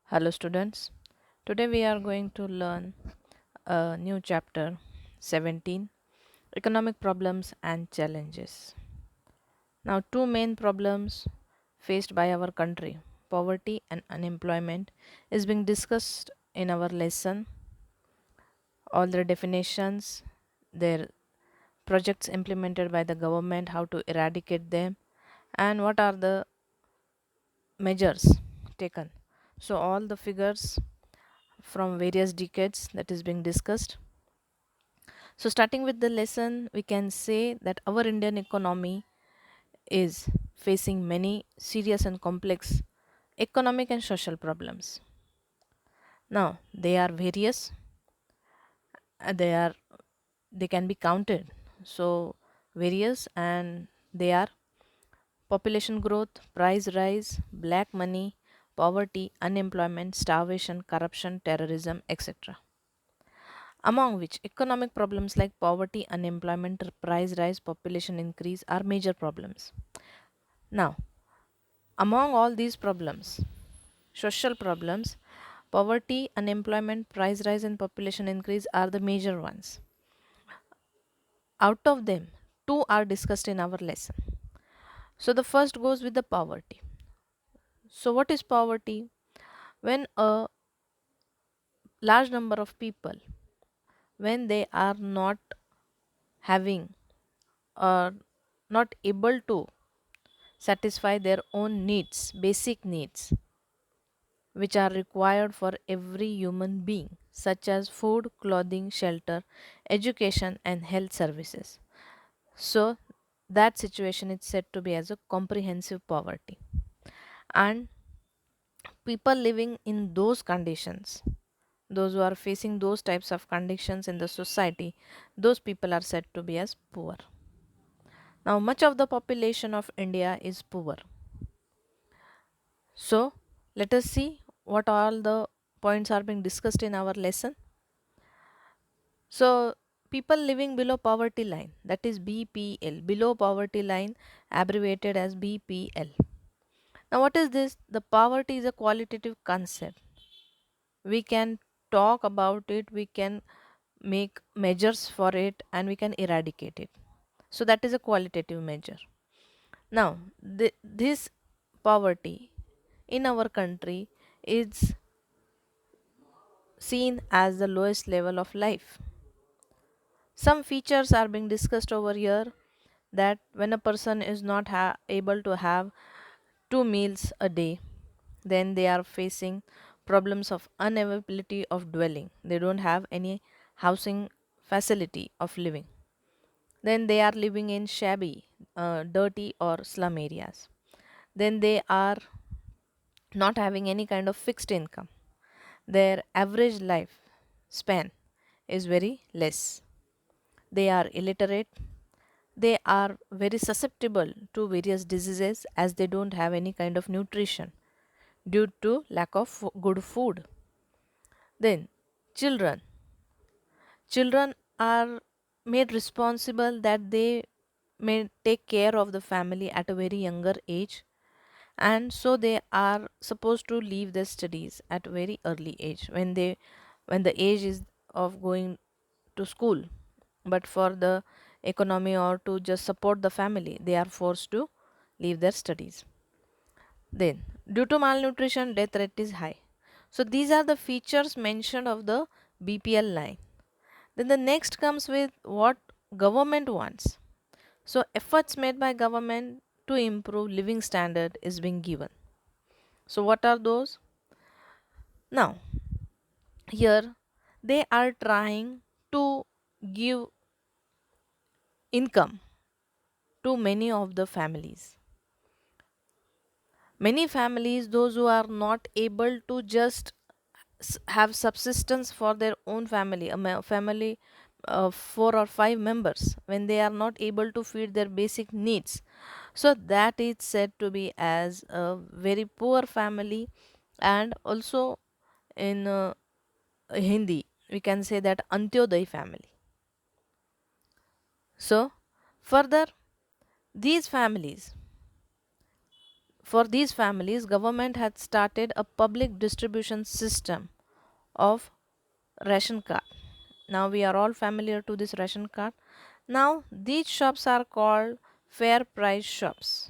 Hello, students. Today we are going to learn a new chapter 17, Economic Problems and Challenges. Now, two main problems faced by our country, poverty and unemployment, is being discussed in our lesson. All their definitions, their projects implemented by the government, how to eradicate them, and what are the measures taken. So, all the figures from various decades that is being discussed. So, starting with the lesson, we can say that our Indian economy is facing many serious and complex economic and social problems. Now, they are various, they are they can be counted. So, various and they are population growth, price rise, black money, poverty, unemployment, starvation, corruption, terrorism, etc. Among which economic problems like poverty, unemployment, price rise, population increase are major problems. Now, among all these problems, social problems, poverty, unemployment, price rise, and population increase are the major ones. Out of them, two are discussed in our lesson. So, the first goes with the poverty. So, what is poverty? When a large number of people, when they are not having or not able to satisfy their own needs, basic needs, which are required for every human being, such as food, clothing, shelter, education, and health services. So, that situation is said to be as a comprehensive poverty. And people living in those conditions, those who are facing those types of conditions in the society, those people are said to be as poor. Now, much of the population of India is poor. So, let us see what all the points are being discussed in our lesson. So, people living below poverty line, that is BPL, below poverty line, abbreviated as BPL. Now, what is this? The poverty is a qualitative concept. We can talk about it, we can make measures for it, and we can eradicate it. So, that is a qualitative measure. Now, this poverty in our country is seen as the lowest level of life. Some features are being discussed over here that when a person is not able to have two meals a day, then they are facing problems of unavailability of dwelling. They don't have any housing facility of living. Then they are living in shabby, dirty, or slum areas. Then they are not having any kind of fixed income. Their average life span is very less. They are illiterate. They are very susceptible to various diseases as they don't have any kind of nutrition due to lack of good food. Then, children. Children are made responsible that they may take care of the family at a very younger age, and so they are supposed to leave their studies at a very early age when the age is of going to school. But for the economy or to just support the family, they are forced to leave their studies. Then, due to malnutrition, death rate is high. So, these are the features mentioned of the BPL line. Then, the next comes with what government wants. So, efforts made by government to improve living standard is being given. So, what are those? Now, here they are trying to give income to many of the families. Many families, those who are not able to just have subsistence for their own family, family of 4 or 5 members, when they are not able to feed their basic needs, so that is said to be as a very poor family. And also in Hindi we can say that Antyodaya family. So further, these families For these families, government had started a public distribution system of ration card. Now we are all familiar to this ration card. Now these shops are called fair price shops.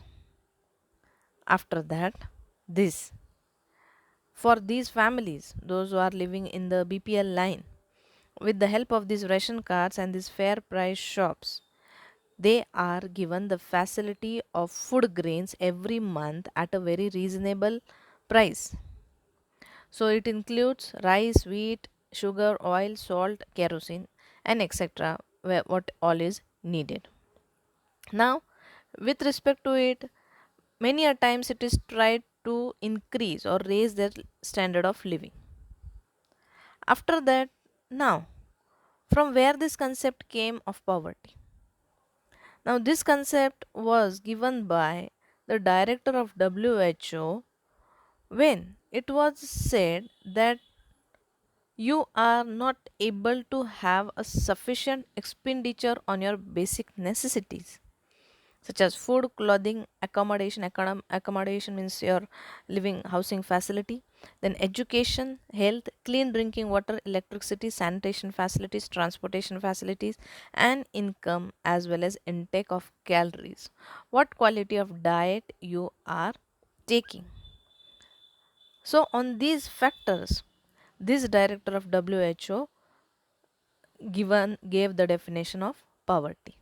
After that, this for these families, those who are living in the BPL line, with the help of these ration cards and these fair price shops, they are given the facility of food grains every month at a very reasonable price. So it includes rice, wheat, sugar, oil, salt, kerosene, and etc. What all is needed. Now, with respect to it, many a times it is tried to increase or raise their standard of living. After that, now, from where this concept came of poverty? Now, this concept was given by the director of WHO when it was said that you are not able to have a sufficient expenditure on your basic necessities such as food, clothing, accommodation. Accommodation means your living housing facility, then education, health, clean drinking water, electricity, sanitation facilities, transportation facilities, and income, as well as intake of calories, what quality of diet you are taking. So on these factors, this director of WHO given gave the definition of poverty.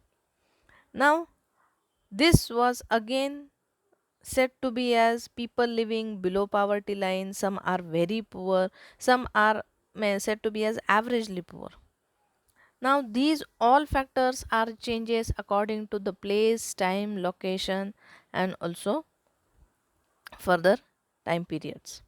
Now this was again said to be as people living below poverty line. Some are very poor, some are said to be as averagely poor. Now these all factors are changes according to the place, time, location, and also further time periods.